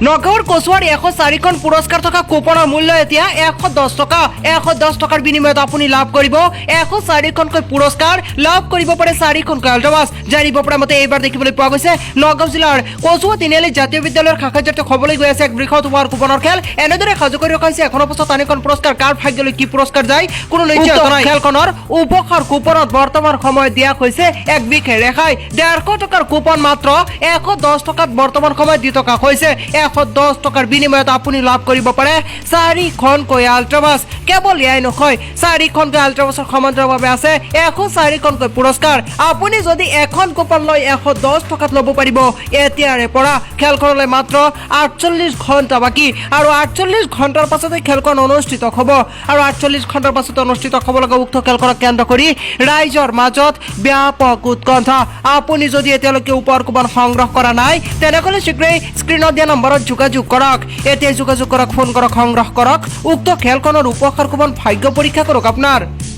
নগাঁৱৰ কচুৱাৰ 104খন পুৰস্কাৰ থকা কুপনৰ মূল্য এতিয়া 110 টকা। 110 টকাৰ বিনিময়ত আপুনি লাভ কৰিব 104খনকৈ পুৰস্কাৰ, লাভ কৰিব পাৰে 4খনকৈ আল্ট্ৰাবাছ। জানিব পৰা মতে এইবাৰ দেখিবলৈ পোৱা গৈছে নগাঁও জিলাৰ কচুৱা তিনিআলি জাতীয় বিদ্যালয়ৰ শাখাত হ'বলৈ গৈ আছে এক বৃহৎ হোৱাৰ কুপনৰ খেল। এনেদৰে সাজু কৰি ৰখা হৈছে এখনৰ পাছত আন এখন পুৰস্কাৰ। কাৰ ভাগ্যলৈ কি পুৰস্কাৰ যায় কোনো নিশ্চয়তা নাই। খেলখনৰ উপহাৰ কুপনত বৰ্তমান সময়ত দিয়া হৈছে এক বিশেষ ৰেহাই। 150 টকাৰ কুপন মাত্ৰ 110 টকাত বৰ্তমান সময়ত দি থকা হৈছে। 110 টকাৰ বিনিময়ত আপুনি লাভ কৰিব পাৰে 4খনকৈ আল্ট্ৰাবাছ। কেৱল এয়াই নহয়, 4খনকৈ আল্ট্ৰাবাছৰ সমান্তৰালভাৱে আছে 104খনকৈ পুৰস্কাৰ। আপুনি যদি এখন কুপন লৈ 110 টকাত ল'ব পাৰিব। এতিয়াৰে পৰা খেলখনলৈ মাত্ৰ 48 ঘণ্টা বাকী আৰু 48 ঘণ্টাৰ পাছতে খেলখন অনুষ্ঠিত হ'ব। আৰু 48 ঘণ্টাৰ পাছত অনুষ্ঠিত হ'ব লগা উক্ত খেলখনক কেন্দ্ৰ কৰি ৰাইজৰ মাজত ব্যাপক উৎকণ্ঠা। আপুনি যদি এতিয়ালৈকে উপহাৰ কুপন সংগ্ৰহ কৰা নাই তেনেহ'লে শীঘ্ৰেই স্ক্ৰীণত দিয়া নম্বৰত যোগাযোগ কৰক। এতিয়াই যোগাযোগ কৰক, ফোন কৰক, সংগ্ৰহ কৰক উক্ত খেলখনৰ উপহাৰ কুপন, ভাগ্য পৰীক্ষা কৰক আপোনাৰ।